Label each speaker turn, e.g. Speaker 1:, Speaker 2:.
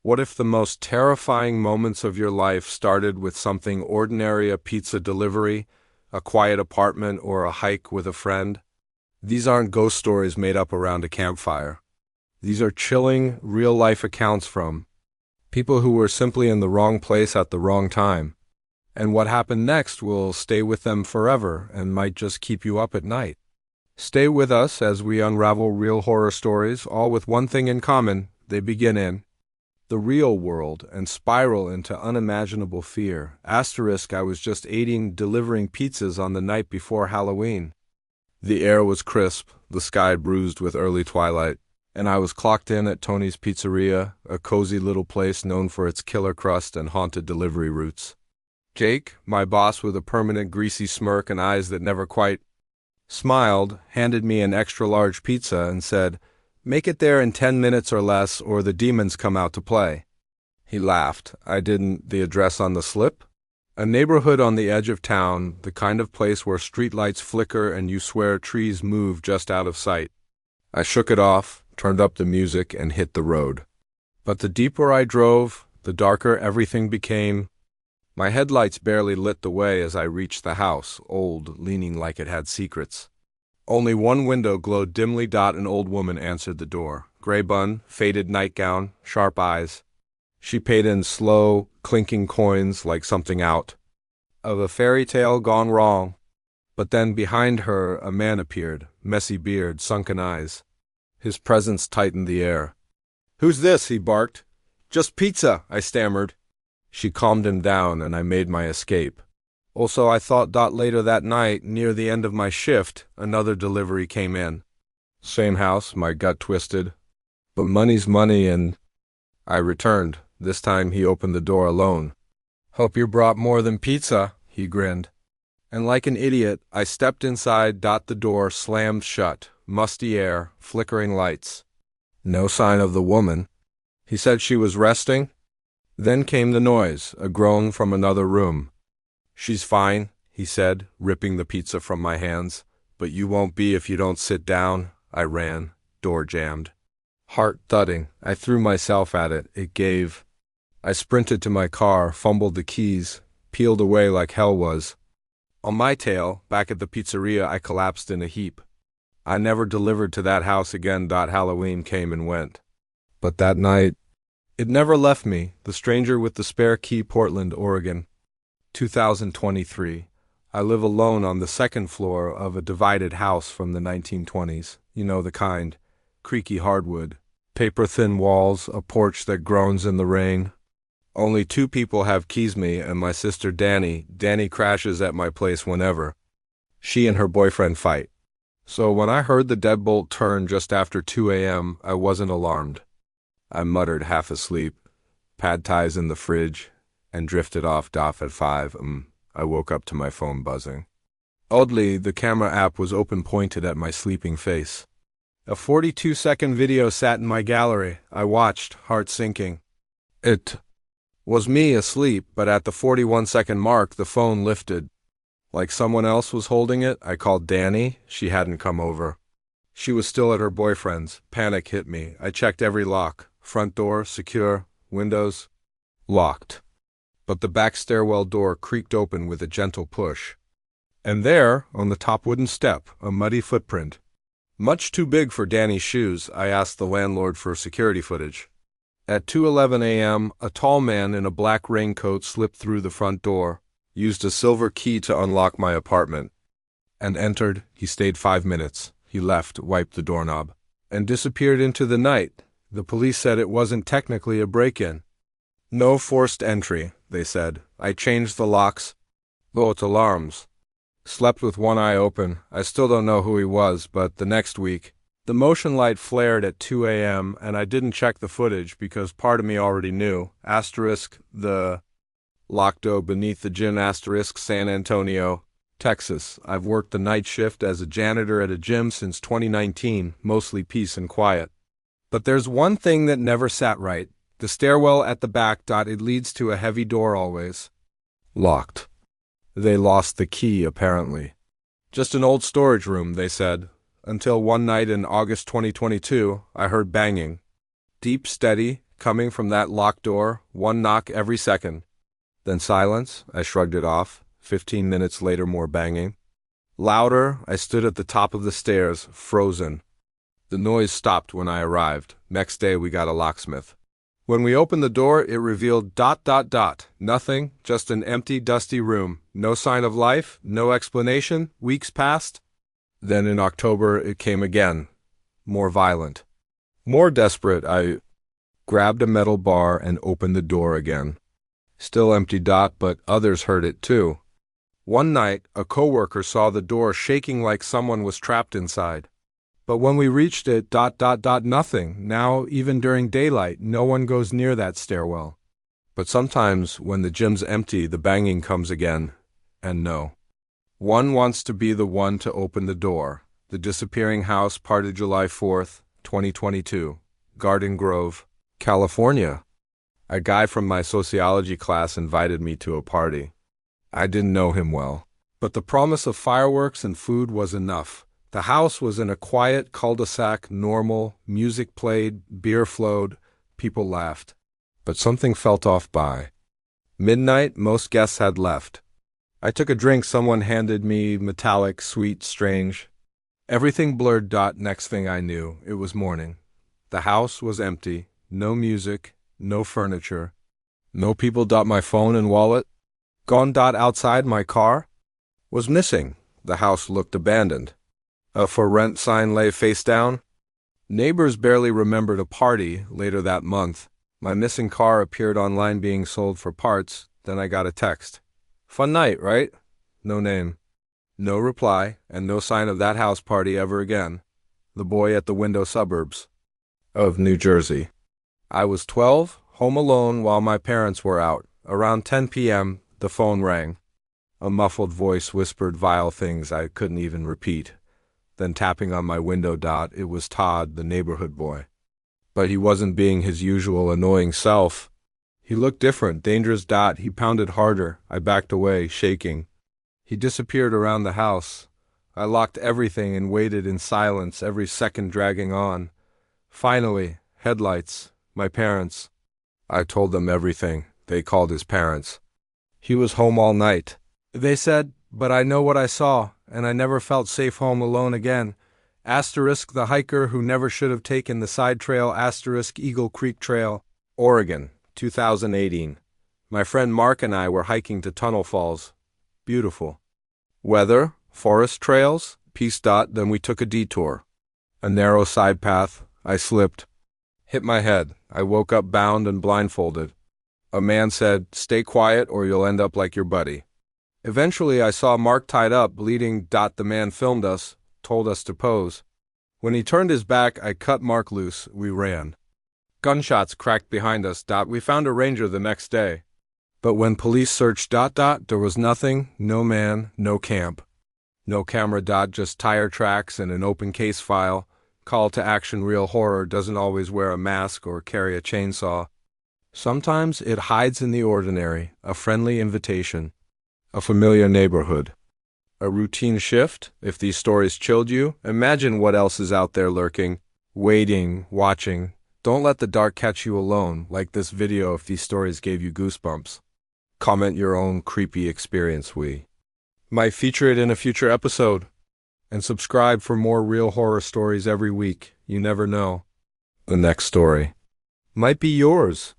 Speaker 1: What if the most terrifying moments of your life started with something ordinary, a pizza delivery, a quiet apartment, or a hike with a friend? These aren't ghost stories made up around a campfire. These are chilling, real-life accounts from people who were simply in the wrong place at the wrong time. And what happened next will stay with them forever and might just keep you up at night. Stay with us as we unravel real horror stories, all with one thing in common: they begin in the real world and spiral into unimaginable fear. Asterisk, I was just delivering pizzas on the night before Halloween. The air was crisp, the sky bruised with early twilight, and I was clocked in at Tony's Pizzeria, a cozy little place known for its killer crust and haunted delivery routes. Jake, my boss with a permanent greasy smirk and eyes that never quite smiled, handed me an extra-large pizza and said, "Make it there in 10 minutes or less, or the demons come out to play." He laughed. I didn't. The address on the slip? A neighborhood on the edge of town, the kind of place where streetlights flicker and you swear trees move just out of sight. I shook it off, turned up the music, and hit the road. But the deeper I drove, the darker everything became. My headlights barely lit the way as I reached the house, old, leaning like it had secrets. Only one window glowed dimly. An old woman answered the door. Gray bun, faded nightgown, sharp eyes. She paid in slow, clinking coins like something out of a fairy tale gone wrong. But then behind her a man appeared, messy beard, sunken eyes. His presence tightened the air. "Who's this?" he barked. "Just pizza," I stammered. She calmed him down and I made my escape. Also, I thought. Later that night, near the end of my shift, another delivery came in. Same house, my gut twisted. But money's money, and I returned. This time he opened the door alone. "Hope you brought more than pizza," he grinned. And like an idiot, I stepped inside. The door slammed shut, musty air, flickering lights. No sign of the woman. He said she was resting. Then came the noise, a groan from another room. "She's fine," he said, ripping the pizza from my hands. "But you won't be if you don't sit down." I ran. Door jammed. Heart thudding. I threw myself at it. It gave. I sprinted to my car, fumbled the keys, peeled away like hell was. On my tail, back at the pizzeria, I collapsed in a heap. I never delivered to that house again. Halloween came and went. But that night, it never left me. The stranger with the spare key, Portland, Oregon. 2023. I live alone on the second floor of a divided house from the 1920s. You know the kind. Creaky hardwood, paper-thin walls, a porch that groans in the rain. Only 2 people have keys, me and my sister Danny. Danny crashes at my place whenever. She and her boyfriend fight. So when I heard the deadbolt turn just after 2 a.m., I wasn't alarmed. I muttered, half asleep, "Pad thai's in the fridge," and drifted off. At 5, I woke up to my phone buzzing. Oddly, the camera app was open-pointed at my sleeping face. A 42-second video sat in my gallery. I watched, heart sinking. It was me asleep, but at the 41-second mark, the phone lifted. Like someone else was holding it. I called Danny. She hadn't come over. She was still at her boyfriend's. Panic hit me. I checked every lock. Front door, secure. Windows, locked. But the back stairwell door creaked open with a gentle push. And there, on the top wooden step, a muddy footprint. Much too big for Danny's shoes. I asked the landlord for security footage. At 2:11 a.m., a tall man in a black raincoat slipped through the front door, used a silver key to unlock my apartment, and entered. He stayed 5 minutes. He left, wiped the doorknob, and disappeared into the night. The police said it wasn't technically a break-in. No forced entry, they said. I changed the locks, both alarms. Slept with one eye open. I still don't know who he was, but the next week, the motion light flared at 2 a.m., and I didn't check the footage because part of me already knew. Asterisk, the lockdo beneath the gym. Asterisk, San Antonio, Texas. I've worked the night shift as a janitor at a gym since 2019, mostly peace and quiet. But there's one thing that never sat right. The stairwell at the back. It leads to a heavy door always. Locked. They lost the key, apparently. Just an old storage room, they said. Until one night in August 2022, I heard banging. Deep, steady, coming from that locked door, one knock every second. Then silence, I shrugged it off. 15 minutes later, more banging. Louder, I stood at the top of the stairs, frozen. The noise stopped when I arrived. Next day, we got a locksmith. When we opened the door, it revealed ... Nothing, just an empty, dusty room. No sign of life, no explanation. Weeks passed. Then in October, it came again. More violent. More desperate, I grabbed a metal bar and opened the door again. Still empty ... but others heard it too. One night, a coworker saw the door shaking like someone was trapped inside. But when we reached it ... nothing. Now, even during daylight, no one goes near that stairwell. But sometimes, when the gym's empty, the banging comes again. And no. One wants to be the one to open the door. The Disappearing House, parted July 4th, 2022. Garden Grove, California. A guy from my sociology class invited me to a party. I didn't know him well, but the promise of fireworks and food was enough. The house was in a quiet cul-de-sac, normal, music played, beer flowed, people laughed. But something felt off by midnight. Most guests had left. I took a drink someone handed me, metallic, sweet, strange. Everything blurred. Next thing I knew, it was morning. The house was empty, no music, no furniture, no people. My phone and wallet, gone. Outside, my car was missing. The house looked abandoned. A for rent sign lay face down. Neighbors barely remembered a party later that month. My missing car appeared online being sold for parts. Then I got a text. Fun night, right? No name. No reply, and no sign of that house party ever again. The boy at the window, suburbs of New Jersey. I was 12, home alone while my parents were out. Around 10 p.m., the phone rang. A muffled voice whispered vile things I couldn't even repeat. Then tapping on my window. It was Todd, the neighborhood boy. But he wasn't being his usual annoying self. He looked different, dangerous. He pounded harder. I backed away, shaking. He disappeared around the house. I locked everything and waited in silence, every second dragging on. Finally, headlights. My parents. I told them everything. They called his parents. He was home all night. They said, but I know what I saw, and I never felt safe home alone again. Asterisk the hiker who never should have taken the side trail. Asterisk Eagle Creek Trail, Oregon, 2018. My friend Mark and I were hiking to Tunnel Falls. Beautiful. Weather, forest trails, peace. Then we took a detour. A narrow side path. I slipped. Hit my head. I woke up bound and blindfolded. A man said, "Stay quiet or you'll end up like your buddy." Eventually I saw Mark tied up, bleeding. The man filmed us, told us to pose. When he turned his back, I cut Mark loose. We ran. Gunshots cracked behind us. We found a ranger the next day. But when police searched ... there was nothing, no man, no camp. No camera. Just tire tracks and an open case file. Call to action. Real horror doesn't always wear a mask or carry a chainsaw. Sometimes it hides in the ordinary, a friendly invitation, a familiar neighborhood, a routine shift. If these stories chilled you, imagine what else is out there lurking, waiting, watching. Don't let the dark catch you alone. Like this video if these stories gave you goosebumps. Comment your own creepy experience. We might feature it in a future episode. And subscribe for more real horror stories every week. You never know. The next story might be yours.